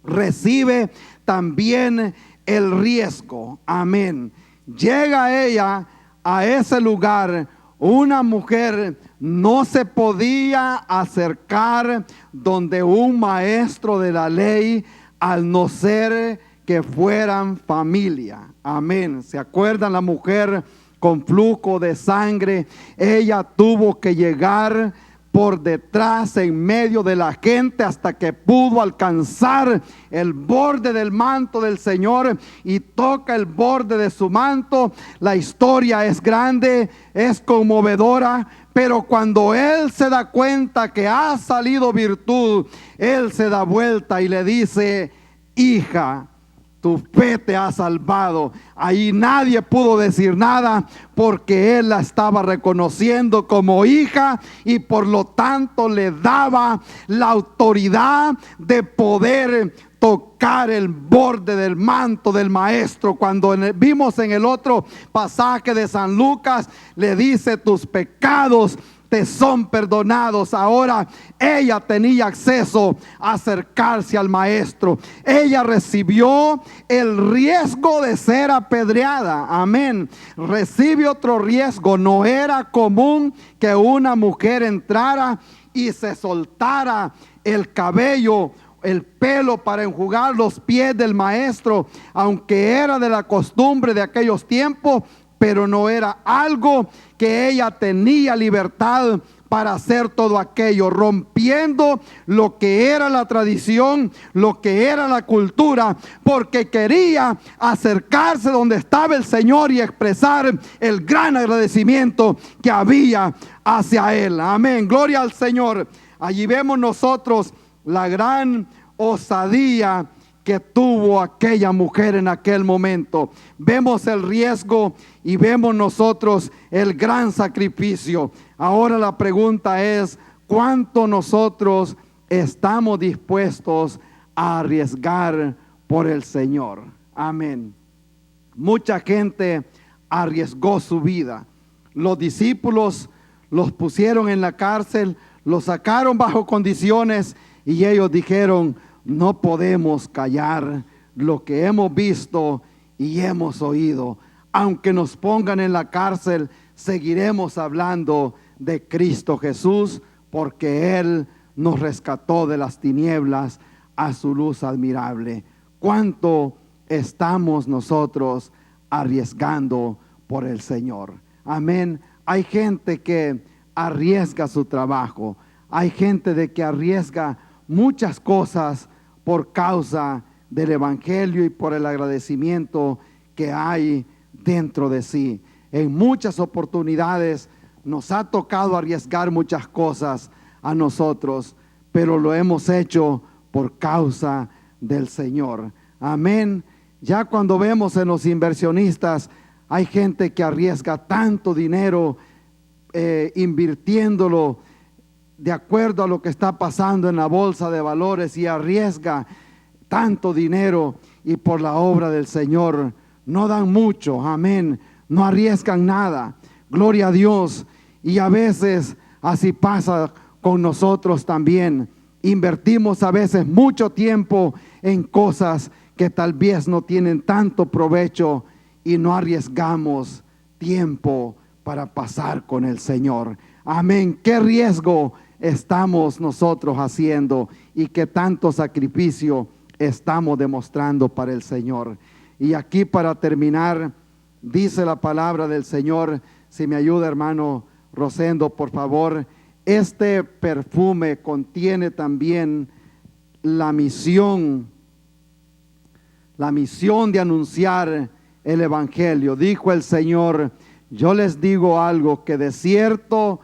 recibe también el riesgo. Amén. Llega ella a ese lugar. Una mujer no se podía acercar donde un maestro de la ley, al no ser que fueran familia. Amén. ¿Se acuerdan? La mujer con flujo de sangre, ella tuvo que llegar por detrás, en medio de la gente, hasta que pudo alcanzar el borde del manto del Señor, y toca el borde de su manto. La historia es grande, es conmovedora, pero cuando él se da cuenta que ha salido virtud, él se da vuelta y le dice: hija, tu fe te ha salvado. Ahí nadie pudo decir nada, porque él la estaba reconociendo como hija, y por lo tanto le daba la autoridad de poder tocar el borde del manto del maestro. Cuando vimos en el otro pasaje de San Lucas, le dice: tus pecados te son perdonados. Ahora ella tenía acceso a acercarse al maestro. Ella recibió el riesgo de ser apedreada. Amén. Recibe otro riesgo. No era común que una mujer entrara y se soltara el cabello, el pelo, para enjugar los pies del maestro, aunque era de la costumbre de aquellos tiempos, pero no era algo que ella tenía libertad para hacer todo aquello, rompiendo lo que era la tradición, lo que era la cultura, porque quería acercarse donde estaba el Señor y expresar el gran agradecimiento que había hacia Él. Amén, gloria al Señor. Allí vemos nosotros la gran osadía que tuvo aquella mujer en aquel momento. Vemos el riesgo y vemos nosotros el gran sacrificio. Ahora la pregunta es, ¿cuánto nosotros estamos dispuestos a arriesgar por el Señor? Amén. Mucha gente arriesgó su vida. Los discípulos los pusieron en la cárcel, los sacaron bajo condiciones y ellos dijeron: no podemos callar lo que hemos visto y hemos oído. Aunque nos pongan en la cárcel, seguiremos hablando de Cristo Jesús, porque Él nos rescató de las tinieblas a su luz admirable. ¿Cuánto estamos nosotros arriesgando por el Señor? Amén. Hay gente que arriesga su trabajo. Hay gente de que arriesga muchas cosas por causa del evangelio y por el agradecimiento que hay dentro de sí. En muchas oportunidades nos ha tocado arriesgar muchas cosas a nosotros, pero lo hemos hecho por causa del Señor. Amén. Ya cuando vemos en los inversionistas, hay gente que arriesga tanto dinero invirtiéndolo de acuerdo a lo que está pasando en la bolsa de valores, y arriesga tanto dinero, y por la obra del Señor no dan mucho. Amén. No arriesgan nada. Gloria a Dios. Y a veces así pasa con nosotros también. Invertimos a veces mucho tiempo en cosas que tal vez no tienen tanto provecho, y no arriesgamos tiempo para pasar con el Señor. Amén. ¿Qué riesgo estamos nosotros haciendo y qué tanto sacrificio estamos demostrando para el Señor? Y aquí, para terminar, dice la palabra del Señor, si me ayuda hermano Rosendo, por favor. Este perfume contiene también la misión de anunciar el evangelio. Dijo el Señor: yo les digo algo, que de cierto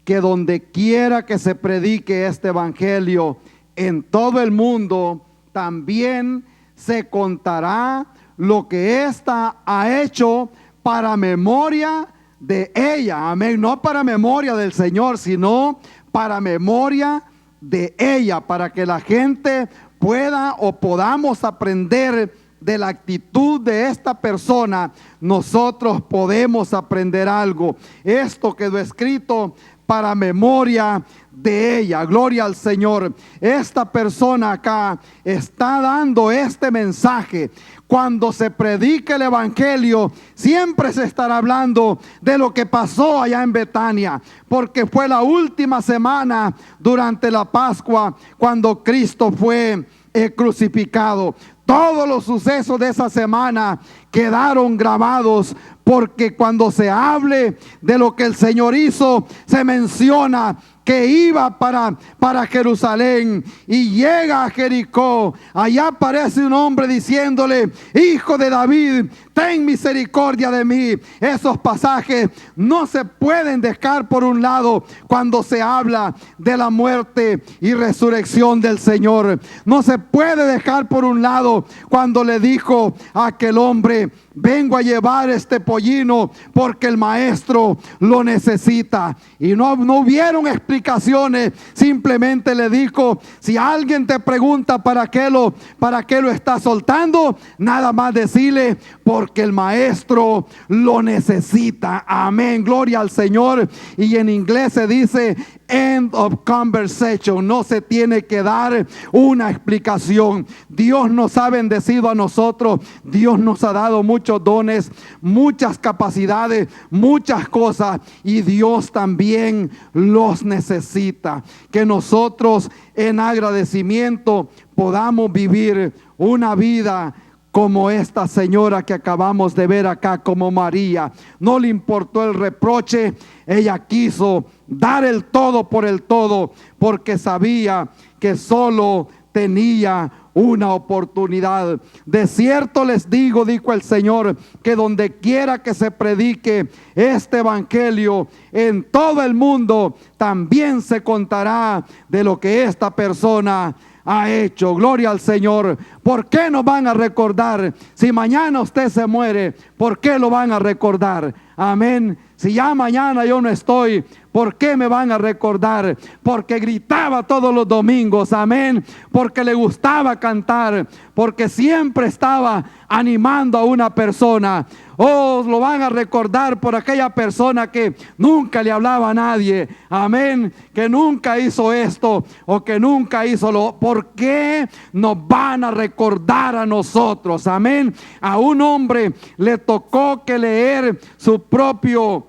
que donde quiera que se predique este evangelio en todo el mundo, también se contará lo que ésta ha hecho para memoria de ella. Amén. No para memoria del Señor, sino para memoria de ella, para que la gente pueda o podamos aprender de la actitud de esta persona. Nosotros podemos aprender algo. Esto quedó escrito para memoria de ella. Gloria al Señor. Esta persona acá está dando este mensaje. Cuando se predica el evangelio, siempre se estará hablando de lo que pasó allá en Betania, porque fue la última semana durante la Pascua cuando Cristo fue crucificado. Todos los sucesos de esa semana quedaron grabados, porque cuando se hable de lo que el Señor hizo, se menciona que iba para Jerusalén y llega a Jericó. Allá aparece un hombre diciéndole: hijo de David, ten misericordia de mí. Esos pasajes no se pueden dejar por un lado cuando se habla de la muerte y resurrección del Señor. No se puede dejar por un lado cuando le dijo a aquel hombre: vengo a llevar este pollino porque el maestro lo necesita. Y no hubieron explicaciones, simplemente le dijo: si alguien te pregunta para qué lo está soltando, nada más decirle: porque el maestro lo necesita. Amén, gloria al Señor. Y en inglés se dice end of conversation. No se tiene que dar una explicación. Dios nos ha bendecido a nosotros. Dios nos ha dado muchos dones, muchas capacidades, muchas cosas, y Dios también los necesita. Que nosotros en agradecimiento podamos vivir una vida como esta señora que acabamos de ver acá, como María. No le importó el reproche, ella quiso dar el todo por el todo, porque sabía que solo tenía una oportunidad. De cierto les digo, dijo el Señor, que donde quiera que se predique este evangelio en todo el mundo, también se contará de lo que esta persona ha hecho. Gloria al Señor. ¿Por qué nos van a recordar? Si mañana usted se muere, ¿por qué lo van a recordar? Amén. Si ya mañana yo no estoy, ¿por qué me van a recordar? Porque gritaba todos los domingos, amén. Porque le gustaba cantar, porque siempre estaba animando a una persona. Oh, lo van a recordar por aquella persona que nunca le hablaba a nadie, amén, que nunca hizo esto o que nunca hizo lo. ¿Por qué nos van a recordar a nosotros? Amén. A un hombre le tocó que leer su propio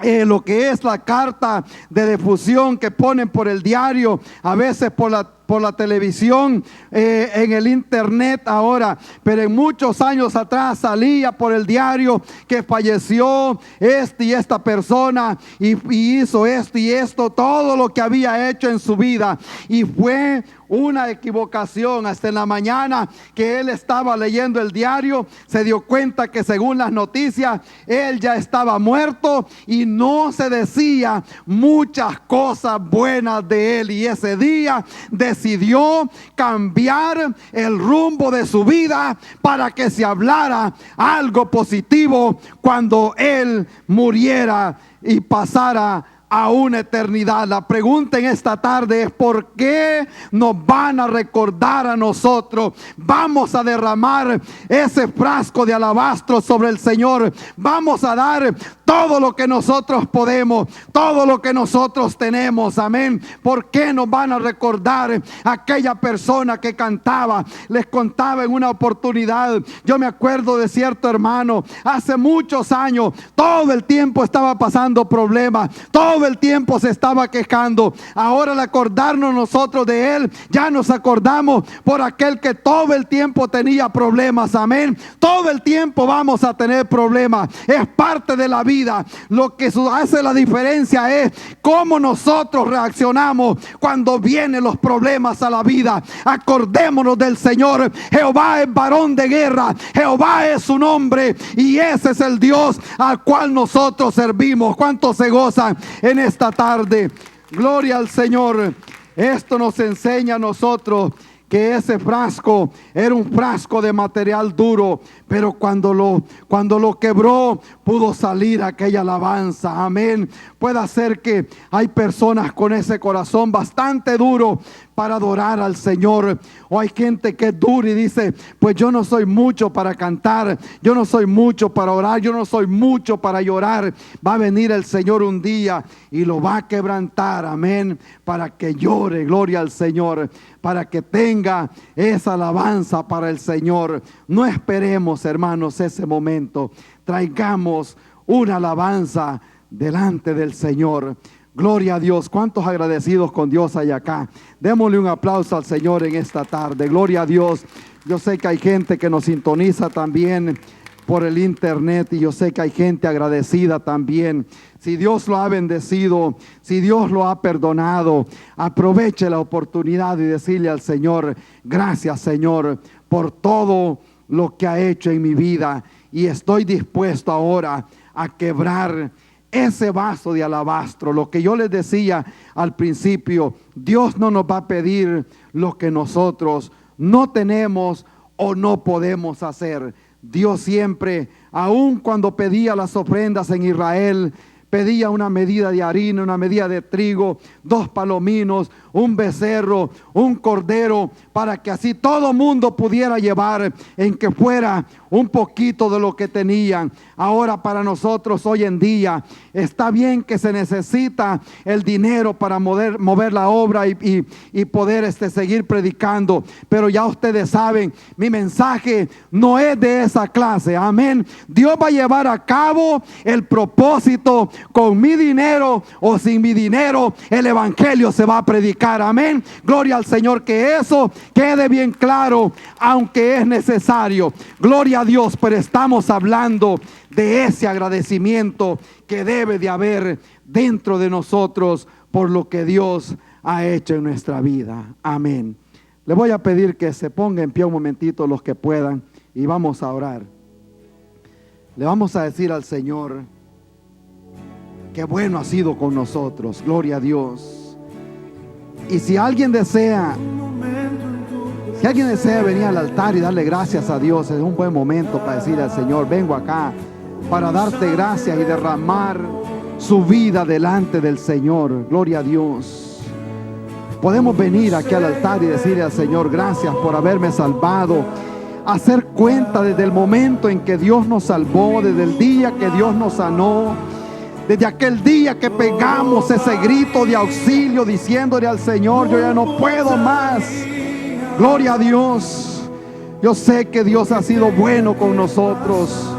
lo que es la carta de difusión que ponen por el diario, a veces por la televisión, en el internet ahora, pero en muchos años atrás salía por el diario que falleció este y esta persona y hizo esto y esto, todo lo que había hecho en su vida, y fue una equivocación. Hasta en la mañana que él estaba leyendo el diario, se dio cuenta que según las noticias él ya estaba muerto y no se decía muchas cosas buenas de él, y ese día decidió cambiar el rumbo de su vida para que se hablara algo positivo cuando él muriera y pasara a una eternidad. La pregunta en esta tarde es: ¿por qué nos van a recordar a nosotros? Vamos a derramar ese frasco de alabastro sobre el Señor. Vamos a dar todo lo que nosotros podemos, todo lo que nosotros tenemos, amén. ¿Por qué nos van a recordar aquella persona que cantaba? Les contaba en una oportunidad, yo me acuerdo de cierto hermano, hace muchos años, todo el tiempo estaba pasando problemas, todo el tiempo se estaba quejando. Ahora al acordarnos nosotros de él, ya nos acordamos por aquel que todo el tiempo tenía problemas, amén. Todo el tiempo vamos a tener problemas, es parte de la vida. Lo que hace la diferencia es cómo nosotros reaccionamos cuando vienen los problemas a la vida. Acordémonos del Señor. Jehová es varón de guerra, Jehová es su nombre, y ese es el Dios al cual nosotros servimos. ¿Cuántos se gozan en esta tarde? Gloria al Señor. Esto nos enseña a nosotros que ese frasco era un frasco de material duro, pero cuando lo quebró, pudo salir aquella alabanza, amén. Puede ser que hay personas con ese corazón bastante duro para adorar al Señor, o hay gente que es dura y dice: pues yo no soy mucho para cantar, yo no soy mucho para orar, yo no soy mucho para llorar. Va a venir el Señor un día y lo va a quebrantar, amén, para que llore, gloria al Señor, para que tenga esa alabanza para el Señor. No esperemos, hermanos, ese momento. Traigamos una alabanza delante del Señor. Gloria a Dios. ¿Cuántos agradecidos con Dios hay acá? Démosle un aplauso al Señor en esta tarde. Gloria a Dios. Yo sé que hay gente que nos sintoniza también por el internet, y yo sé que hay gente agradecida también. Si Dios lo ha bendecido, si Dios lo ha perdonado, aproveche la oportunidad y decirle al Señor: gracias, Señor, por todo lo que ha hecho en mi vida, y estoy dispuesto ahora a quebrar ese vaso de alabastro. Lo que yo les decía al principio, Dios no nos va a pedir lo que nosotros no tenemos o no podemos hacer. Dios siempre, aun cuando pedía las ofrendas en Israel, pedía una medida de harina, una medida de trigo, 2 palominos, un becerro, un cordero, para que así todo mundo pudiera llevar, en que fuera un poquito de lo que tenían. Ahora para nosotros hoy en día está bien que se necesita el dinero para mover la obra y poder seguir predicando, pero ya ustedes saben, mi mensaje no es de esa clase. Amén. Dios va a llevar a cabo el propósito. Con mi dinero o sin mi dinero, el evangelio se va a predicar. Amén. Gloria al Señor, que eso quede bien claro, aunque es necesario. Gloria a Dios, pero estamos hablando de ese agradecimiento que debe de haber dentro de nosotros por lo que Dios ha hecho en nuestra vida. Amén. Le voy a pedir que se ponga en pie un momentito los que puedan y vamos a orar. Le vamos a decir al Señor qué bueno ha sido con nosotros. Gloria a Dios. Y si alguien desea venir al altar y darle gracias a Dios, es un buen momento para decirle al Señor: vengo acá para darte gracias y derramar su vida delante del Señor. Gloria a Dios. Podemos venir aquí al altar y decirle al Señor: gracias por haberme salvado. Hacer cuenta desde el momento en que Dios nos salvó, desde el día que Dios nos sanó, desde aquel día que pegamos ese grito de auxilio diciéndole al Señor: yo ya no puedo más. Gloria a Dios. Yo sé que Dios ha sido bueno con nosotros.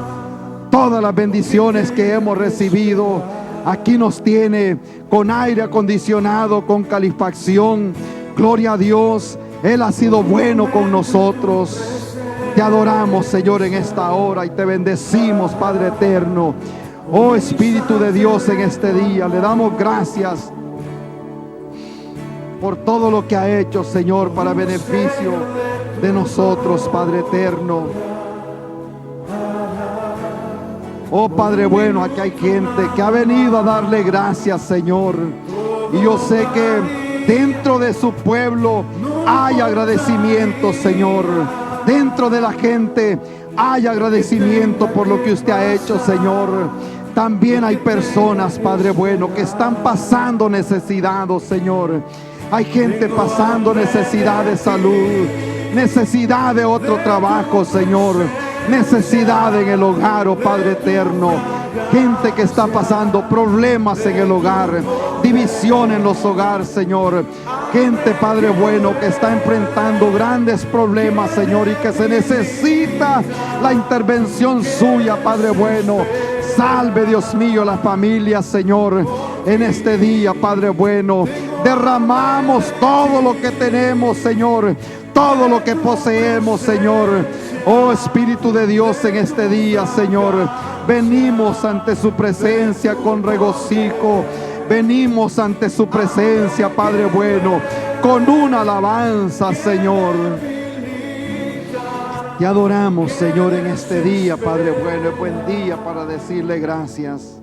Todas las bendiciones que hemos recibido, aquí nos tiene con aire acondicionado, con calefacción. Gloria a Dios. Él ha sido bueno con nosotros. Te adoramos, Señor, en esta hora y te bendecimos, Padre eterno. Oh Espíritu de Dios, en este día le damos gracias por todo lo que ha hecho, Señor, para beneficio de nosotros, Padre eterno. Oh Padre bueno, aquí hay gente que ha venido a darle gracias, Señor. Y yo sé que dentro de su pueblo hay agradecimiento, Señor. Dentro de la gente hay agradecimiento por lo que usted ha hecho, Señor. También hay personas, Padre bueno, que están pasando necesidad, oh Señor. Hay gente pasando necesidad de salud, necesidad de otro trabajo, Señor, necesidad en el hogar, oh Padre eterno. Gente que está pasando problemas en el hogar, división en los hogares, Señor. Gente, Padre bueno, que está enfrentando grandes problemas, Señor, y que se necesita la intervención suya, Padre bueno. Salve, Dios mío, la familia, Señor, en este día, Padre bueno. Derramamos todo lo que tenemos, Señor, todo lo que poseemos, Señor. Oh Espíritu de Dios, en este día, Señor, venimos ante su presencia con regocijo. Venimos ante su presencia, Padre bueno, con una alabanza, Señor. Te adoramos, Señor, en este día, Padre bueno. Es buen día para decirle gracias.